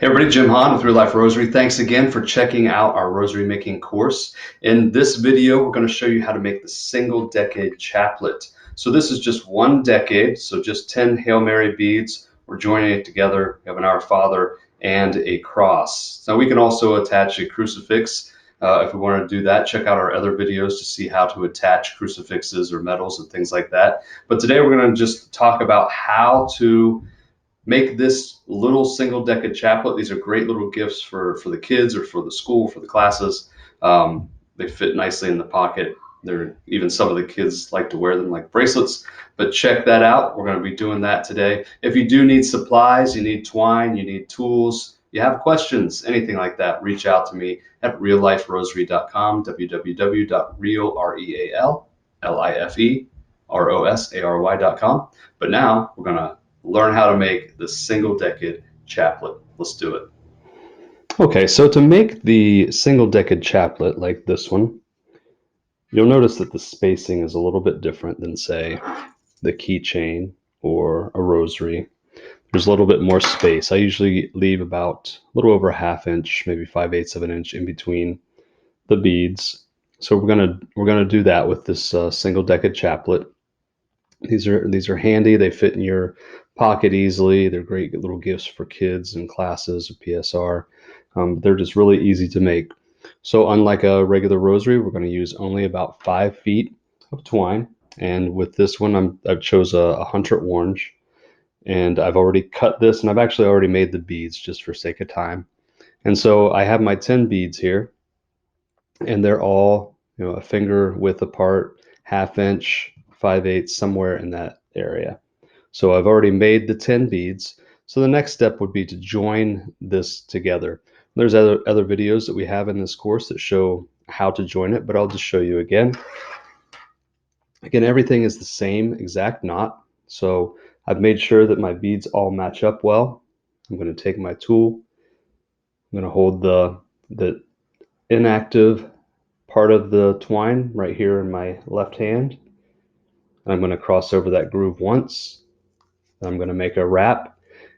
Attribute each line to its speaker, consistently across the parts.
Speaker 1: Hey everybody, Jim Hahn with Real Life Rosary. Thanks again for checking out our rosary making course. In this video, we're going to show you how to make the Single Decade Chaplet. So this is just one decade, so just 10 Hail Mary beads. We're joining it together. We have an Our Father and a cross. Now we can also attach a crucifix if we want to do that. Check out our other videos to see how to attach crucifixes or medals and things like that. But today we're going to just talk about how to make this little single decade chaplet. These are great little gifts for the kids or for the school, for the classes. They fit nicely in the pocket. Even some of the kids like to wear them like bracelets, but check that out. We're going to be doing that today. If you do need supplies, you need twine, you need tools, you have questions, anything like that, reach out to me at realliferosary.com, www.realliferosary.com. But now we're going to learn how to make the single decade chaplet. Let's do it. Okay, so to make the single decade chaplet like this one, you'll notice that the spacing is a little bit different than, say, the keychain or a rosary. There's a little bit more space. I usually leave about a little over a half inch, maybe 5/8 of an inch in between the beads. So we're gonna do that with this single decade chaplet. These are handy. They fit in your pocket easily. They're great little gifts for kids and classes or PSR. They're just really easy to make. So unlike a regular rosary, we're going to use only about 5 feet of twine. And with this one, I've chose a hunter orange. And I've already cut this, and I've actually already made the beads just for sake of time. And so I have my 10 beads here, and they're all, a finger width apart, half inch, 5/8, somewhere in that area. So I've already made the 10 beads. So the next step would be to join this together. There's other videos that we have in this course that show how to join it, but I'll just show you again. Again, everything is the same exact knot. So I've made sure that my beads all match up well. I'm going to take my tool. I'm going to hold the inactive part of the twine right here in my left hand. I'm going to cross over that groove once. I'm going to make a wrap.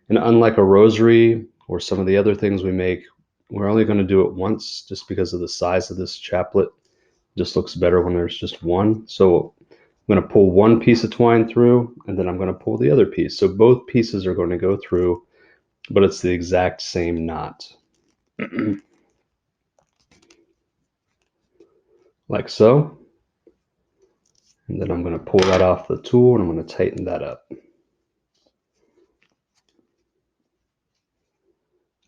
Speaker 1: And unlike a rosary or some of the other things we make, we're only going to do it once just because of the size of this chaplet. It just looks better when there's just one. So I'm going to pull one piece of twine through, and then I'm going to pull the other piece. So both pieces are going to go through, but it's the exact same knot. Like so. And then I'm going to pull that off the tool, and I'm going to tighten that up.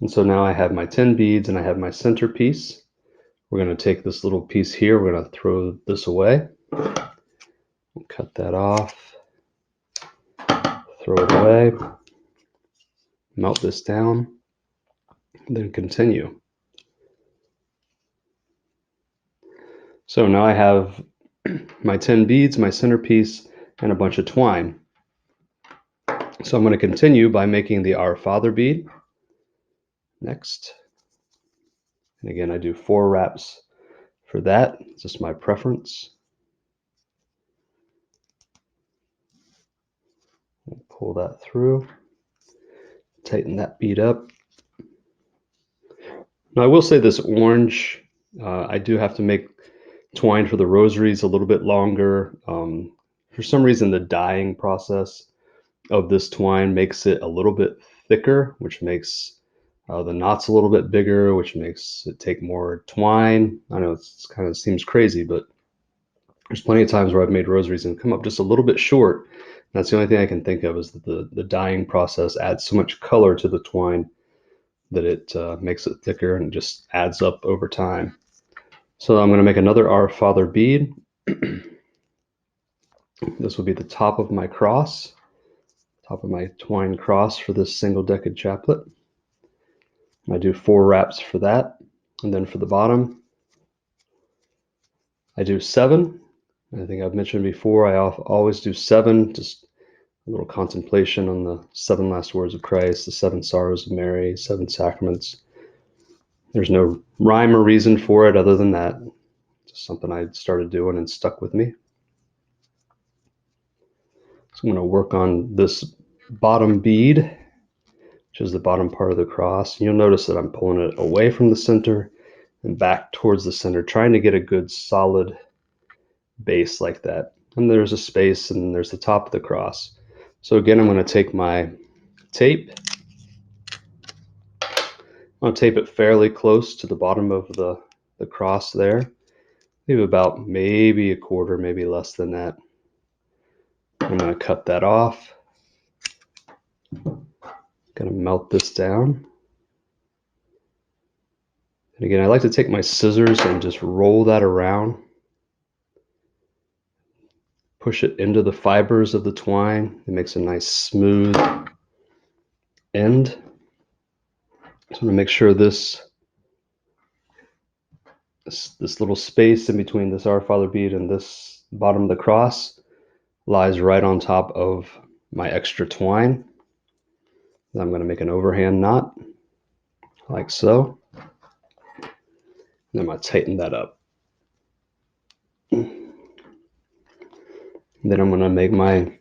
Speaker 1: And so now I have my 10 beads and I have my centerpiece. We're going to take this little piece here. We're going to throw this away. We'll cut that off. Throw it away. Melt this down. And then continue. So now I have my 10 beads, my centerpiece, and a bunch of twine. So I'm going to continue by making the Our Father bead. Next. And again, I do 4 wraps for that. It's just my preference. Pull that through. Tighten that bead up. Now I will say this orange, I do have to make twine for the rosaries a little bit longer. For some reason, the dyeing process of this twine makes it a little bit thicker, which makes the knots a little bit bigger, which makes it take more twine. I know it kind of seems crazy, but there's plenty of times where I've made rosaries and come up just a little bit short. That's the only thing I can think of, is that the dyeing process adds so much color to the twine that it makes it thicker and just adds up over time. So I'm going to make another Our Father bead. This will be the top of my cross, top of my twine cross for this single decade chaplet. I do 4 wraps for that. And then for the bottom, I do 7. I think I've mentioned before, I always do 7, just a little contemplation on the 7 last words of Christ, the 7 sorrows of Mary, 7 sacraments. There's no rhyme or reason for it other than that. Just something I started doing and stuck with me. So I'm going to work on this bottom bead, which is the bottom part of the cross. And you'll notice that I'm pulling it away from the center and back towards the center, trying to get a good solid base like that. And there's a space, and there's the top of the cross. So again, I'm going to take my tape. I'm going to tape it fairly close to the bottom of the cross there. Leave about maybe a quarter, maybe less than that. I'm going to cut that off. Going to melt this down. And again, I like to take my scissors and just roll that around. Push it into the fibers of the twine. It makes a nice smooth end. Just want to make sure this little space in between this Our Father bead and this bottom of the cross lies right on top of my extra twine. Then I'm going to make an overhand knot like so. And I'm going to tighten that up. And then I'm going to make my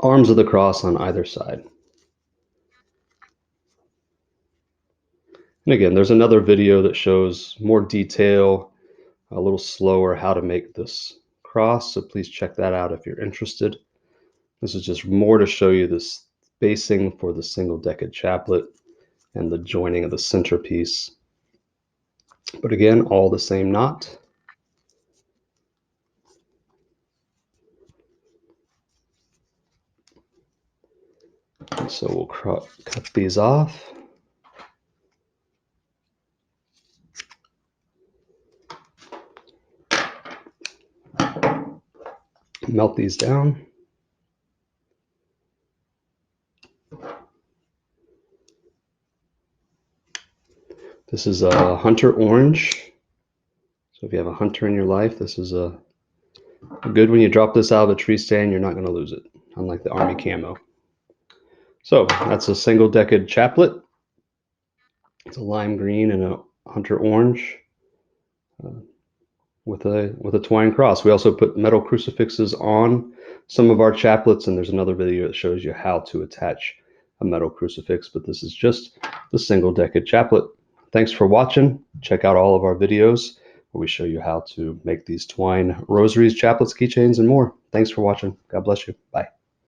Speaker 1: arms of the cross on either side. And again, there's another video that shows more detail, a little slower, how to make this cross. So please check that out if you're interested. This is just more to show you this basing for the Single Decade Chaplet and the joining of the centerpiece. But again, all the same knot. And so we'll cut these off. Melt these down. This is a hunter orange. So if you have a hunter in your life, this is a good when you drop this out of a tree stand, you're not going to lose it, unlike the army camo. So that's a Single Decade Chaplet. It's a lime green and a hunter orange with a twine cross. We also put metal crucifixes on some of our chaplets, and there's another video that shows you how to attach a metal crucifix, but this is just the Single Decade Chaplet. Thanks for watching. Check out all of our videos where we show you how to make these twine rosaries, chaplets, keychains, and more. Thanks for watching. God bless you. Bye.